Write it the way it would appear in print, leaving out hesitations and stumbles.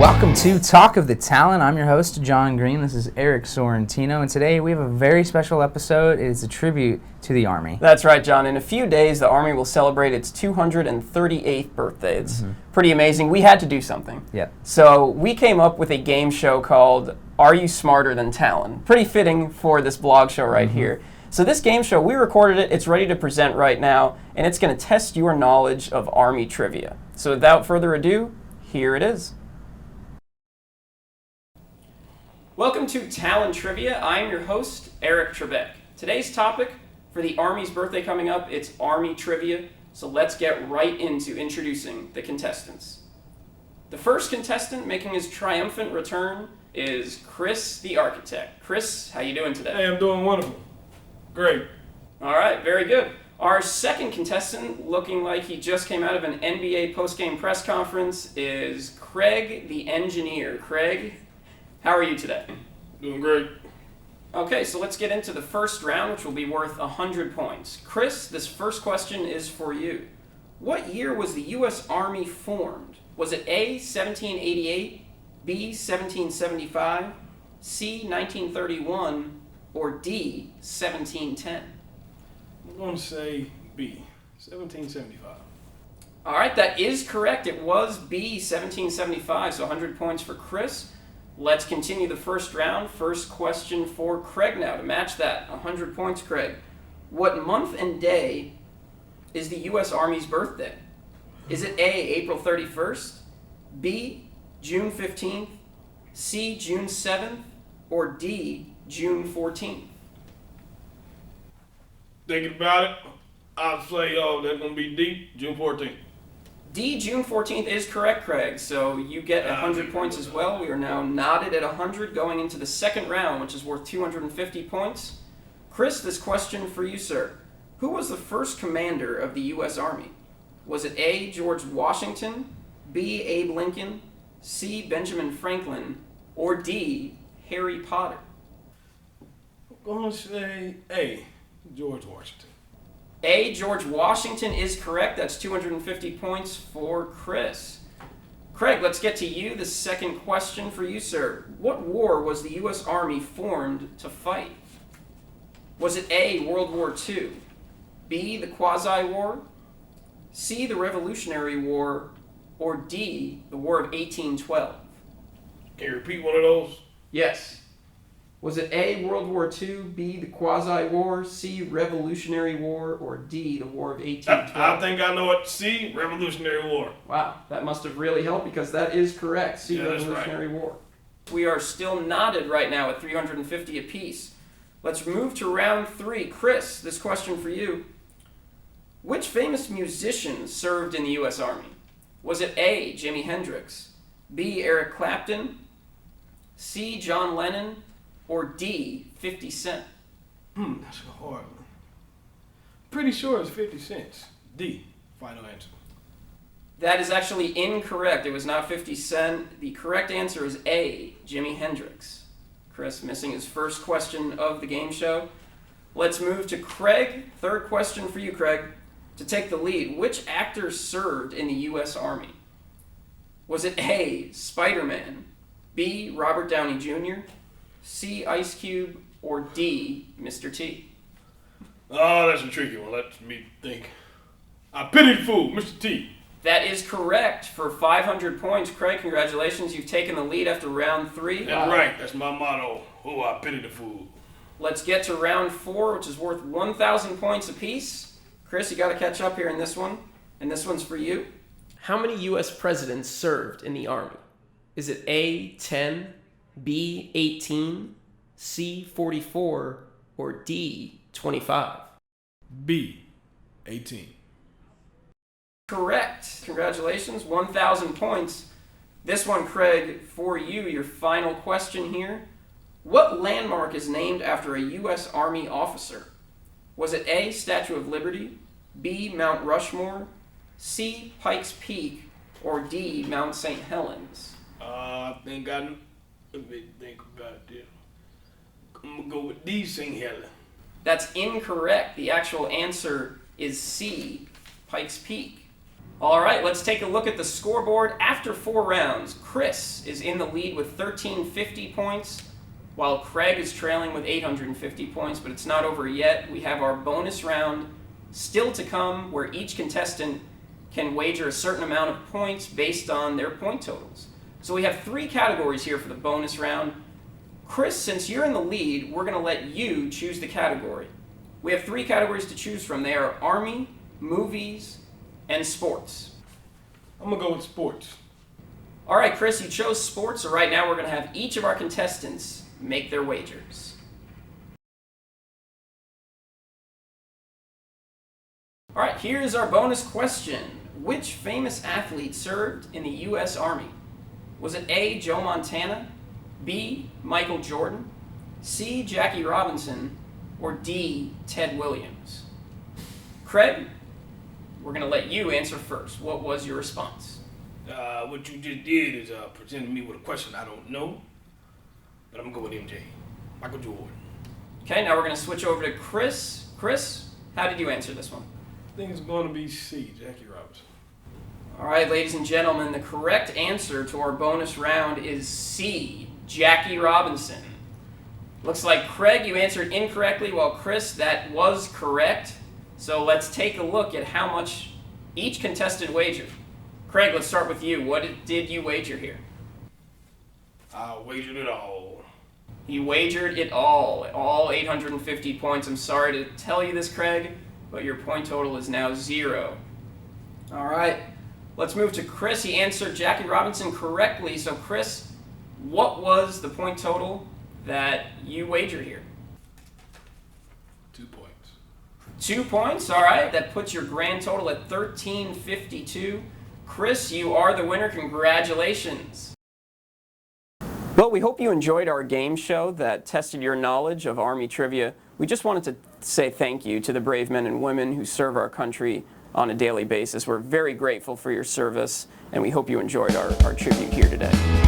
Welcome to Talk of the Talon. I'm your host, John Green. This is Eric Sorrentino, and today we have a very special episode. It is a tribute to the Army. That's right, John. In a few days, the Army will celebrate its 238th birthday. It's pretty amazing. We had to do something. Yep. So we came up with a game show called You Smarter Than Talon? Pretty fitting for this blog show right here. So this game show, we recorded it, it's ready to present right now, and it's going to test your knowledge of Army trivia. So without further ado, here it is. Welcome to Talon Trivia. I'm your host, Eric Trebek. Today's topic, for the Army's birthday coming up, it's Army Trivia. So let's get right into introducing the contestants. The first contestant making his triumphant return is Chris the Architect. Chris, how you doing today? Hey, I'm doing wonderful. Great. All right, very good. Our second contestant, looking like he just came out of an NBA postgame press conference, is Craig the Engineer. Craig, how are you today? Doing great. Okay, so let's get into the first round, which will be worth 100 points. Chris, this first question is for you. What year was the U.S. Army formed? Was it A, 1788, B, 1775, C, 1931, or D, 1710? I'm going to say B, 1775. All right, that is correct. It was B, 1775, so 100 points for Chris. Let's continue the first round. First question for Craig now to match that. 100 points, Craig. What month and day is the U.S. Army's birthday? Is it A, April 31st, B, June 15th, C, June 7th, or D, June 14th? Thinking about it, I'd say that's going to be D, June 14th. D, June 14th is correct, Craig. So you get 100 points as well. We are now knotted at 100 going into the second round, which is worth 250 points. Chris, this question for you, sir. Who was the first commander of the U.S. Army? Was it A, George Washington, B, Abe Lincoln, C, Benjamin Franklin, or D, Harry Potter? I'm going to say A, George Washington. A, George Washington is correct. That's 250 points for Chris. Craig, let's get to you. The second question for you, sir. What war was the U.S. Army formed to fight? Was it A, World War II, B, the Quasi-War, C, the Revolutionary War, or D, the War of 1812? Can you repeat one of those? Yes. Was it A, World War II, B, the Quasi-War, C, Revolutionary War, or D, the War of 1812? I think I know it. C, Revolutionary War. Wow, that must have really helped because that is correct. C, Yeah, that's Revolutionary War. We are still knotted right now at 350 apiece. Let's move to round three. Chris, this question for you. Which famous musician served in the U.S. Army? Was it A, Jimi Hendrix, B, Eric Clapton, C, John Lennon, or D, 50 Cent? That's a hard one. Pretty sure it's 50 cents. D, final answer. That is actually incorrect. It was not 50 Cent. The correct answer is A, Jimi Hendrix. Chris missing his first question of the game show. Let's move to Craig. Third question for you, Craig. To take the lead, which actor served in the U.S. Army? Was it A, Spider-Man, B, Robert Downey Jr., C, Ice Cube, or D, Mr. T? Oh, that's a tricky one. Let me think. I pity the fool, Mr. T. That is correct for 500 points. Craig, congratulations. You've taken the lead after round three. That's right. That's my motto. Oh, I pity the fool. Let's get to round four, which is worth 1,000 points apiece. Chris, you got to catch up here in this one. And this one's for you. How many U.S. presidents served in the Army? Is it A, 10, B, 18, C, 44, or D, 25? B, 18. Correct. Congratulations. 1,000 points. This one, Craig, for you, your final question here. What landmark is named after a U.S. Army officer? Was it A, Statue of Liberty, B, Mount Rushmore, C, Pikes Peak, or D, Mount St. Helens? I think I know. Let me think about this. I'm going to go with D, St. Helens. That's incorrect. The actual answer is C, Pikes Peak. All right, let's take a look at the scoreboard. After 4 rounds, Chris is in the lead with 1,350 points, while Craig is trailing with 850 points, but it's not over yet. We have our bonus round still to come, where each contestant can wager a certain amount of points based on their point totals. So we have 3 categories here for the bonus round. Chris, since you're in the lead, we're going to let you choose the category. We have 3 categories to choose from. They are Army, movies, and sports. I'm gonna go with sports. All right, Chris, you chose sports, so right now we're going to have each of our contestants make their wagers. All right, here's our bonus question. Which famous athlete served in the U.S. Army? Was it A, Joe Montana, B, Michael Jordan, C, Jackie Robinson, or D, Ted Williams? Craig, we're going to let you answer first. What was your response? What you just did is presented me with a question I don't know, but I'm gonna go with MJ, Michael Jordan. Okay, now we're going to switch over to Chris. Chris, how did you answer this one? I think it's gonna be C, Jackie Robinson. All right, ladies and gentlemen, the correct answer to our bonus round is C, Jackie Robinson. Looks like Craig, you answered incorrectly, while Chris, that was correct. So let's take a look at how much each contestant wagered. Craig, let's start with you. What did you wager here? I wagered it all. He wagered it all 850 points. I'm sorry to tell you this, Craig, but your point total is now 0. All right, let's move to Chris. He answered Jackie Robinson correctly. So Chris, what was the point total that you wagered here? 2 points. 2 points, all right. That puts your grand total at 1,352. Chris, you are the winner. Congratulations. Well, we hope you enjoyed our game show that tested your knowledge of Army trivia. We just wanted to say thank you to the brave men and women who serve our country on a daily basis. We're very grateful for your service, and we hope you enjoyed our tribute here today.